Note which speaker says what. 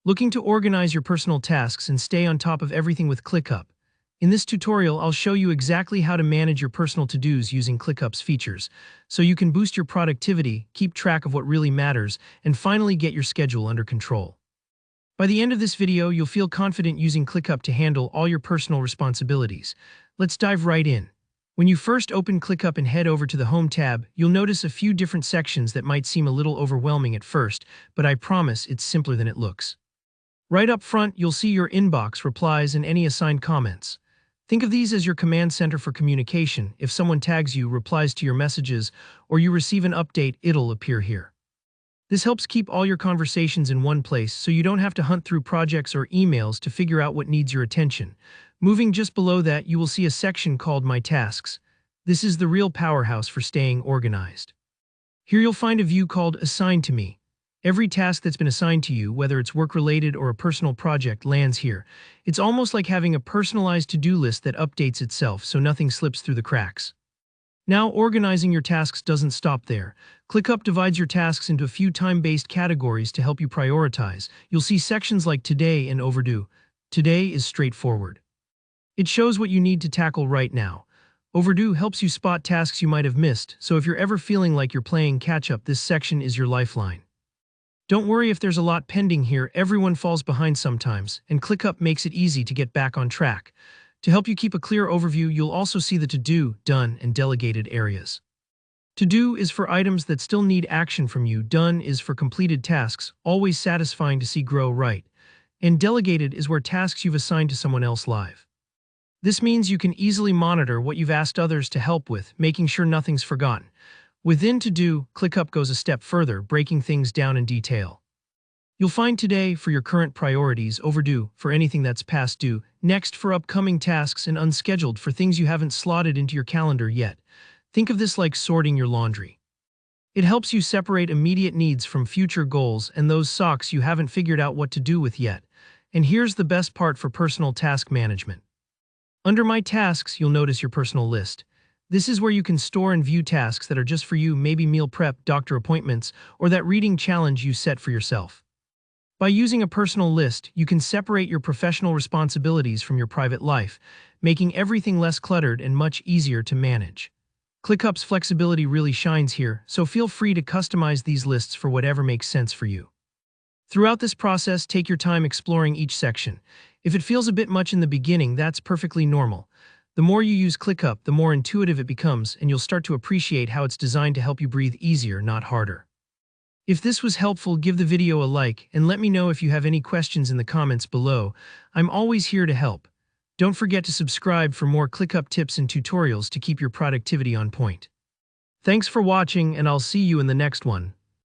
Speaker 1: Looking to organize your personal tasks and stay on top of everything with ClickUp? In this tutorial, I'll show you exactly how to manage your personal to-dos using ClickUp's features, so you can boost your productivity, keep track of what really matters, and finally get your schedule under control. By the end of this video, you'll feel confident using ClickUp to handle all your personal responsibilities. Let's dive right in. When you first open ClickUp and head over to the Home tab, you'll notice a few different sections that might seem a little overwhelming at first, but I promise it's simpler than it looks. Right up front, you'll see your inbox, replies, and any assigned comments. Think of these as your command center for communication. If someone tags you, replies to your messages, or you receive an update, it'll appear here. This helps keep all your conversations in one place so you don't have to hunt through projects or emails to figure out what needs your attention. Moving just below that, you will see a section called My Tasks. This is the real powerhouse for staying organized. Here you'll find a view called Assigned to Me. Every task that's been assigned to you, whether it's work-related or a personal project, lands here. It's almost like having a personalized to-do list that updates itself so nothing slips through the cracks. Now, organizing your tasks doesn't stop there. ClickUp divides your tasks into a few time-based categories to help you prioritize. You'll see sections like Today and Overdue. Today is straightforward. It shows what you need to tackle right now. Overdue helps you spot tasks you might have missed, so if you're ever feeling like you're playing catch-up, this section is your lifeline. Don't worry if there's a lot pending here, everyone falls behind sometimes, and ClickUp makes it easy to get back on track. To help you keep a clear overview, you'll also see the To-Do, Done, and Delegated areas. To-Do is for items that still need action from you, Done is for completed tasks, always satisfying to see grow right, and Delegated is where tasks you've assigned to someone else live. This means you can easily monitor what you've asked others to help with, making sure nothing's forgotten. Within To-Do, ClickUp goes a step further, breaking things down in detail. You'll find Today for your current priorities, Overdue for anything that's past due, Next for upcoming tasks, and Unscheduled for things you haven't slotted into your calendar yet. Think of this like sorting your laundry. It helps you separate immediate needs from future goals and those socks you haven't figured out what to do with yet. And here's the best part for personal task management. Under My Tasks, you'll notice your personal list. This is where you can store and view tasks that are just for you, maybe meal prep, doctor appointments, or that reading challenge you set for yourself. By using a personal list, you can separate your professional responsibilities from your private life, making everything less cluttered and much easier to manage. ClickUp's flexibility really shines here, so feel free to customize these lists for whatever makes sense for you. Throughout this process, take your time exploring each section. If it feels a bit much in the beginning, that's perfectly normal. The more you use ClickUp, the more intuitive it becomes, and you'll start to appreciate how it's designed to help you breathe easier, not harder. If this was helpful, give the video a like, and let me know if you have any questions in the comments below. I'm always here to help. Don't forget to subscribe for more ClickUp tips and tutorials to keep your productivity on point. Thanks for watching, and I'll see you in the next one.